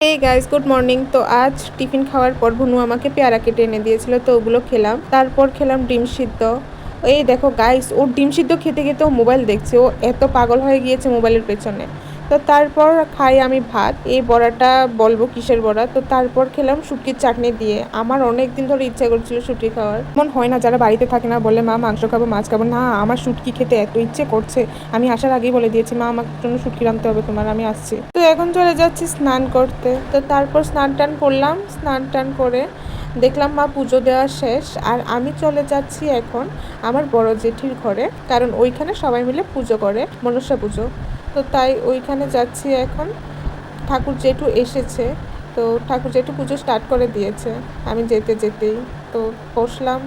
Hey guys, good morning. তো আজ tiffin খাওয়ার পর ভুনু আমাকে পেয়ারা কেটে এনে দিয়েছিল, তো ওগুলো খেলাম। তারপর খেলাম ডিম সিদ্ধ। এই দেখো গাইস, ও ডিম সিদ্ধ খেতে খেতে ও মোবাইল দেখছে, ও এত পাগল হয়ে গিয়েছে মোবাইলের পেছনে। তো তারপর খাই আমি ভাত। এই বড়াটা বলবো কিসের বড়া। তো তারপর খেলাম শুটকির চাটনি দিয়ে। আমার অনেক দিন ধরে ইচ্ছা করছিল শুটকি খাওয়ার। মন হয় না যারা বাড়িতে থাকে না, বলে মা মাংস খাবো মাছ খাবো না, আমার শুটকি খেতে এত ইচ্ছে করছে। আমি আসার আগেই বলে দিয়েছি, মা আমার জন্য শুটকি রাঁধতে হবে তোমার, আমি আসছি। তো এখন চলে যাচ্ছি স্নান করতে। তো তারপর স্নান টান করলাম। স্নান টান করে দেখলাম মা পুজো দেওয়া শেষ, আর আমি চলে যাচ্ছি এখন আমার বড় জেঠির ঘরে, কারণ ওইখানে সবাই মিলে পুজো করে, মনসা পুজো। তো তাই ওইখানে যাচ্ছি এখন। ঠাকুর জেঠু এসেছে, তো ঠাকুর জেঠু পুজো স্টার্ট করে দিয়েছে আমি যেতে যেতেই। তো বসলাম,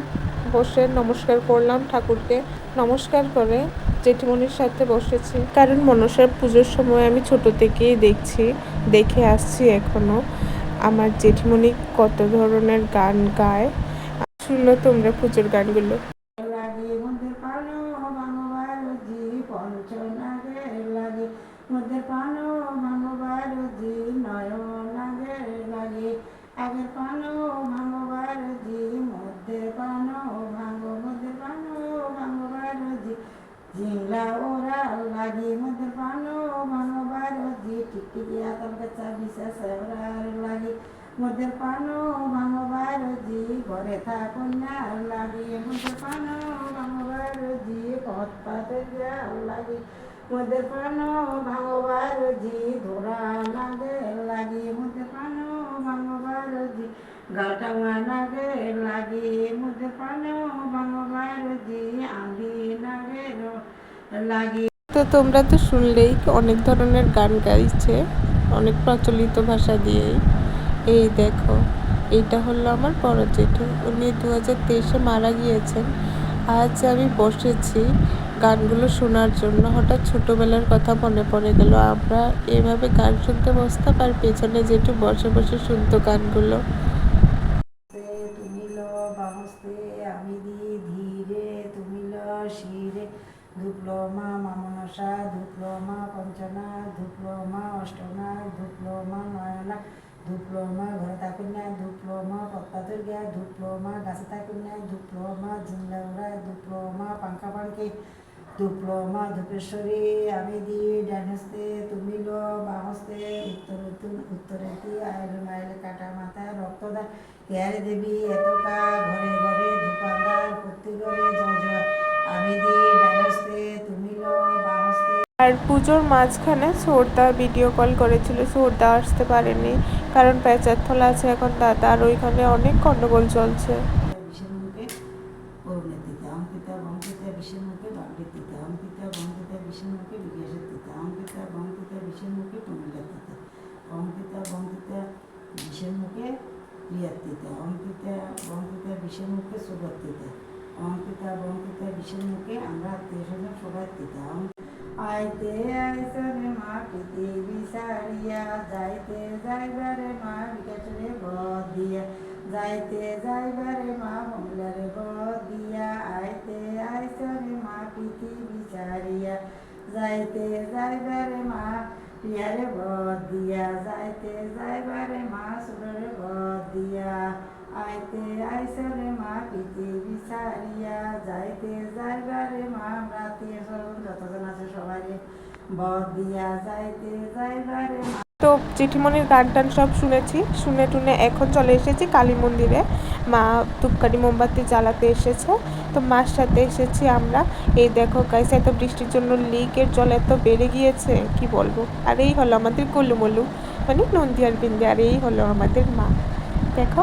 বসে নমস্কার করলাম ঠাকুরকে। নমস্কার করে জেঠিমণির সাথে বসেছি, কারণ মনসার পুজোর সময় আমি ছোট থেকেই দেখে আসছি এখনো আমার জেঠিমণি কত ধরনের গান গায়। শুনলো তোমরা পুজোর গানগুলো। লাগে মধ্যে পানো ভাঙবার জি পঞ্চনাগে লাগে মধ্যে পানো ভাঙবার জি নয়নাগে লাগে আগের পানো ভাঙবার জি মধ্যে পানো মধ্যে পানো ভাঙবার জি জিংলা ওরা লাগে মধ্যে পানো ভাঙবার জি টিকটিকি আতার কাছা বিশেষ লাগে মধ্যে পানো ভাঙবার জি ঘরে থাকুন না লাগে মধ্যে পানো ভাঙবার জি পথ পাতে লাগে মধ্যে পানো ভাঙবার জি ধরা লাগে লাগে মধ্যে পানো ভাঙবার জি গাটাঙা লাগে লাগে মধ্যে পানো ভাঙবার জি আঁধি লাগে লাগে। তো তোমরা তো শুনলেই অনেক ধরনের গান গাইছে, অনেক প্রচলিত ভাষা দিয়েই। এই দেখো, এইটা হলো আমার বড় জেঠু, উনি 2023-এ মারা গিয়েছেন। আজ আমি বসেছি গানগুলো শোনার জন্য, হঠাৎ ছোটোবেলার কথা মনে পড়ে গেল। আমরা এভাবে গান শুনতে বসতাম, আর পেছনে জেঠু বসে বসে শুনতো গানগুলো। তুমি লো বামস্তে আমি দি ধীরে তুমি লো শিরে ধুপলো মা মামনসা ধুপলো মা পঞ্চনা ধুপলো মা অষ্টনা ধুপলো মা নয়না ধুপলো মা ঘরে থাকুন্যা ধুপলো মা পত্তা দুর্গা ধুপলো মা গাছে থাকুন্যা ধুপলো মা ঝিংলা উড়ায় ধুপলো মা পাঙ্কা পাঙ্কি ধুপলো মা ধূপেশ্বরী আমি দি ডানহস্তে তুমি লো বামস্তে উত্তরে আয়লে মাইলে কাটা মাথায় রক্তদান কেয়ারে দেবী এতকা ঘরে ঘরে ধূপাদার প্রতি ঘরে জয় জয় আমি দি ডানহস্তে তুমি লো বামস্তে। আর পুজোর মাঝখানে সোরদা ভিডিও কল করেছিল, সোরদা আসতে পারেনি, কারণ পেঁচার থলা আছে এখন দাদা, আর ওইখানে অনেক গন্ডগোল চলছে। বিশের মুখে অরুণের দিতে অঙ্কিতা বঙ্কিতা বিশের মুখে বাগড়ির দিতে অঙ্কিতা বঙ্কিতা বিশের মুখে বিকাশের দিতে অঙ্কিতা বঙ্কিতা বিশের মুখে টুমিলার দিতে অঙ্কিতা বঙ্কিতা বিশের মুখে রিয়ার দিতে অঙ্কিতা বঙ্কিতা বিশের মুখে সুগত দিতে অঙ্কিতা বঙ্কিতা বিশের মুখে আমরা আত্মীয় স্বজন সবাই দিতে আইতে আইসরে মা পৃথিবী সারিয়া যাইতে যাইবারে মা বিকাশরে বদ দিয়া যাইতে যাইবারে মা মহিলারে বদ দিয়া আইতে আইসরে মা পৃথিবী সারিয়া যাইতে যাইবারে মা প্রিয়ারে বদ দিয়া যাইতে যাইবারে মা সুরের বদ দিয়া আইতে আইসরে মা পৃথিবী সারিয়া যাইতে যাইবারে মা রাতে যতজন আছে সবাই বদ দিয়া যাইতে যাইবারে মা। তো জেঠিমণির গান টান সব শুনেছি, শুনে টুনে এখন চলে এসেছি কালী মন্দিরে। মা ধূপকাঠি মোমবাতি জ্বালাতে এসেছে, তো মার সাথে এসেছি আমরা। এই দেখো গাইস, এত বৃষ্টির জন্য লিকের জল এত বেড়ে গিয়েছে কি বলবো। আর এই হলো আমাদের গোলুমলু, মানে নন্দিয়ার বিন্দে। আর এই হলো আমাদের মা। দেখো,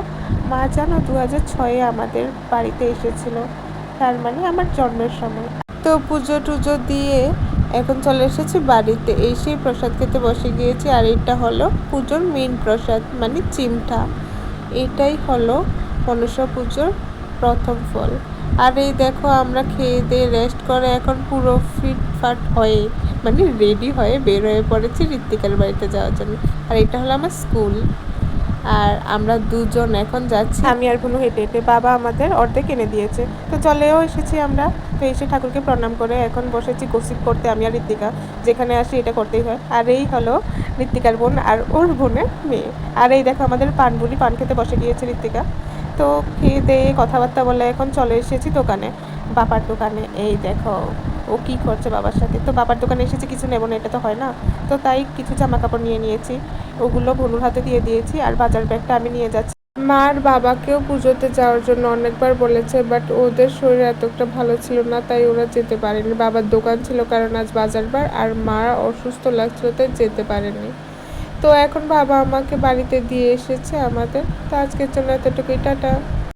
মা জানো 2006-এ আমাদের বাড়িতে এসেছিল, তার মানে আমার জন্মের সময়। তো পুজো টুজো দিয়ে এখন চলে এসেছি বাড়িতে, এসে প্রসাদ খেতে বসে গিয়েছি। আর এটা হলো পুজোর মেন প্রসাদ, মানে চিমটা। এটাই হলো মনসা পুজোর প্রথম ফল। আর এই দেখো, আমরা খেয়ে দিয়ে রেস্ট করে এখন পুরো ফিটফাট হয়ে, মানে রেডি হয়ে বের হয়ে পড়েছি ঋত্বিকার বাড়িতে যাওয়ার জন্য। আর এটা হলো আমার স্কুল। আর আমরা দুজন এখন যাচ্ছি, আমি আর ভুনু হেঁটে হেঁটে। বাবা আমাদের অর্ধেক এনে দিয়েছে। তো চলেও এসেছি আমরা। তো এসে ঠাকুরকে প্রণাম করে এখন বসেছি গসিপ করতে, আমি আর ঋত্বিকা। যেখানে আসি এটা করতেই হয়। আর এই হলো ঋত্বিকার বোন আর ওর বোনের মেয়ে। আর এই দেখো আমাদের পানবুলি, পান খেতে বসে গিয়েছে ঋত্বিকা। তো খেয়ে দিয়ে কথাবার্তা বলে এখন চলে এসেছি দোকানে, বাবার দোকানে। এই দেখো ও কি করছে বাবার সাথে। তো বাবার দোকানে এসেছি, কিছু নেবো না, এটা তো হয় না। তো তাই কিছু জামা কাপড় নিয়ে নিয়েছি, ওগুলো ভুনুর হাতে দিয়ে দিয়েছি। আর বাজার ব্যাগটা আমি নিয়ে যাচ্ছি। মার বাবাকেও পুজোতে যাওয়ার জন্য অনেকবার বলেছে, বাট ওদের শরীর এতটা ভালো ছিল না, তাই ওরা যেতে পারেনি। বাবার দোকান ছিল কারণ আজ বাজার বার, আর মা অসুস্থ লাগছিল তাই যেতে পারেনি। তো এখন বাবা আমাকে বাড়িতে দিয়ে এসেছে আমাদের। তো আজকের জন্য এতটুকুই, টাটা।